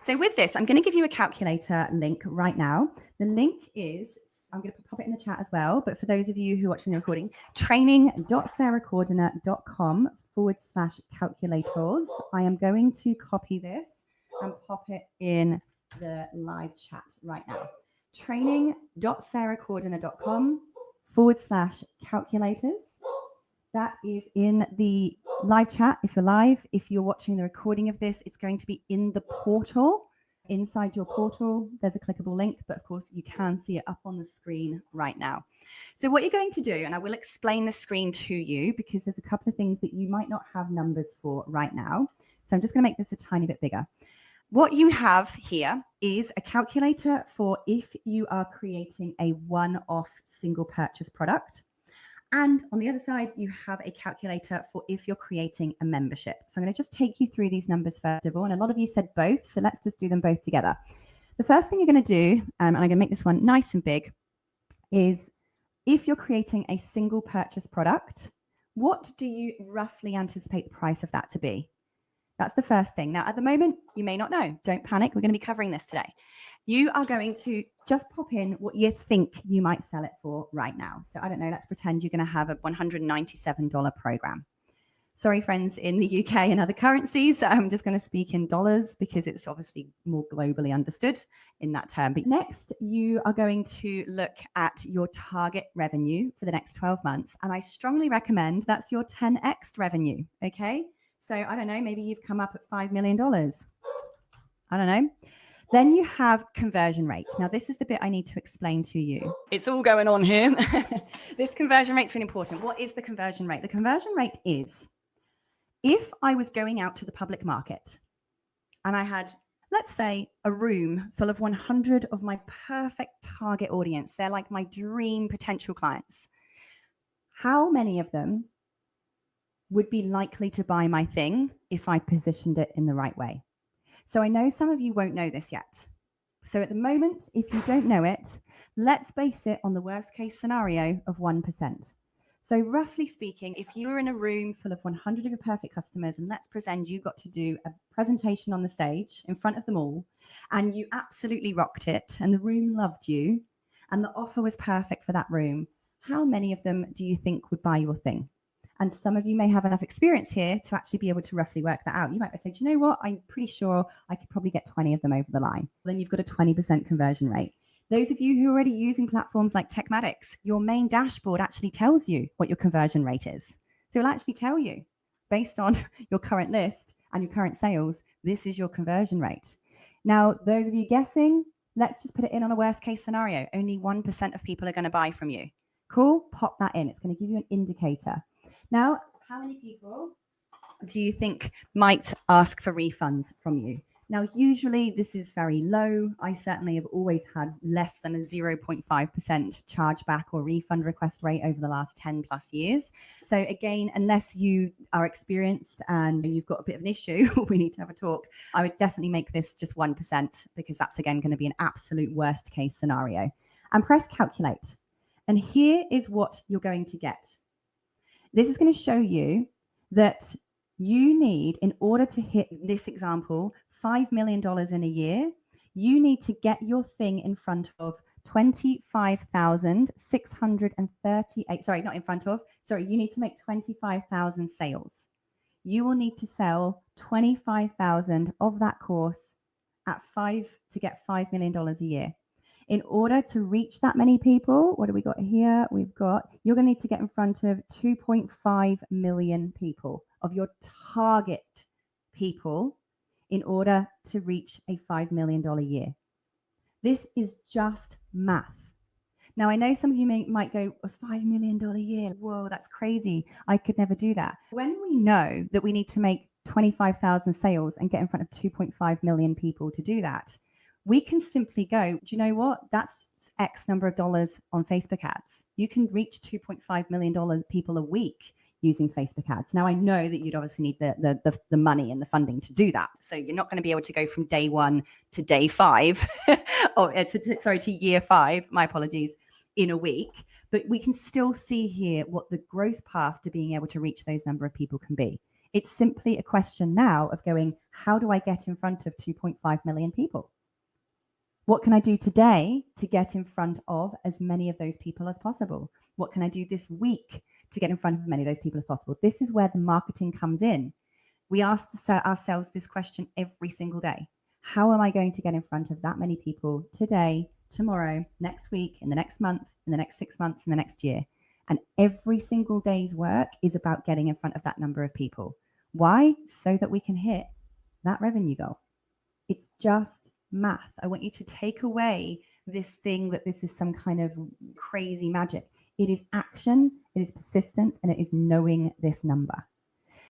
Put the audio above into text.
So with this, I'm going to give you a calculator link right now. The link is, I'm going to pop it in the chat as well, but for those of you who are watching the recording, training.sarahcordiner.com/calculators. I am going to copy this and pop it in the live chat right now. training.sarahcordiner.com/calculators. That is in the live chat. If you're live, if you're watching the recording of this, it's going to be in the portal. Inside your portal, there's a clickable link, but of course you can see it up on the screen right now. So what you're going to do, and I will explain the screen to you because there's a couple of things that you might not have numbers for right now. So I'm just going to make this a tiny bit bigger. What you have here is a calculator for if you are creating a one-off single purchase product. And on the other side, you have a calculator for if you're creating a membership. So I'm going to just take you through these numbers first of all. And a lot of you said both, so let's just do them both together. The first thing you're going to do, and I'm going to make this one nice and big, is if you're creating a single purchase product, what do you roughly anticipate the price of that to be? That's the first thing. Now, at the moment, you may not know. Don't panic. We're going to be covering this today. You are going to just pop in what you think you might sell it for right now. So I don't know, let's pretend you're going to have a $197 program. Sorry, friends in the UK and other currencies. I'm just going to speak in dollars because it's obviously more globally understood in that term. But next, you are going to look at your target revenue for the next 12 months. And I strongly recommend that's your 10x revenue. Okay. So I don't know, maybe you've come up at $5 million. I don't know. Then you have conversion rate. Now, this is the bit I need to explain to you. It's all going on here. This conversion rate is really important. What is the conversion rate? The conversion rate is if I was going out to the public market and I had, let's say, a room full of 100 of my perfect target audience. They're like my dream potential clients. How many of them would be likely to buy my thing if I positioned it in the right way? So I know some of you won't know this yet. So at the moment, if you don't know it, let's base it on the worst case scenario of 1%. So roughly speaking, if you were in a room full of 100 of your perfect customers, and let's pretend you got to do a presentation on the stage in front of them all, and you absolutely rocked it, and the room loved you, and the offer was perfect for that room, how many of them do you think would buy your thing? And some of you may have enough experience here to actually be able to roughly work that out. You might say, do you know what? I'm pretty sure I could probably get 20 of them over the line. Then you've got a 20% conversion rate. Those of you who are already using platforms like Techmatics, your main dashboard actually tells you what your conversion rate is. So it'll actually tell you, based on your current list and your current sales, this is your conversion rate. Now, those of you guessing, let's just put it in on a worst case scenario. Only 1% of people are going to buy from you. Cool, pop that in. It's going to give you an indicator. Now, how many people do you think might ask for refunds from you? Now, usually this is very low. I certainly have always had less than a 0.5% chargeback or refund request rate over the last 10 plus years. So again, unless you are experienced and you've got a bit of an issue, we need to have a talk. I would definitely make this just 1% because that's again going to be an absolute worst case scenario. And press calculate. And here is what you're going to get. This is going to show you that you need, in order to hit this example, $5 million in a year, you need to get your thing in front of 25,638. Sorry, not in front of. Sorry, you need to make 25,000 sales. You will need to sell 25,000 of that course at to get $5 million a year. In order to reach that many people, what do we got here? You're going to need to get in front of 2.5 million people of your target people in order to reach a $5 million year. This is just math. Now, I know some of you might go, a $5 million year, whoa, that's crazy. I could never do that. When we know that we need to make 25,000 sales and get in front of 2.5 million people to do that, we can simply go, do you know what? That's X number of dollars on Facebook ads. You can reach $2.5 million people a week using Facebook ads. Now, I know that you'd obviously need the money and the funding to do that. So you're not going to be able to go from day one to day 5, or to year 5, my apologies, in a week. But we can still see here what the growth path to being able to reach those number of people can be. It's simply a question now of going, how do I get in front of 2.5 million people? What can I do today to get in front of as many of those people as possible? What can I do this week to get in front of as many of those people as possible? This is where the marketing comes in. We ask ourselves this question every single day. How am I going to get in front of that many people today, tomorrow, next week, in the next month, in the next 6 months, in the next year? And every single day's work is about getting in front of that number of people. Why? So that we can hit that revenue goal. It's just math. I want you to take away this thing that this is some kind of crazy magic. It is action, it is persistence, and it is knowing this number.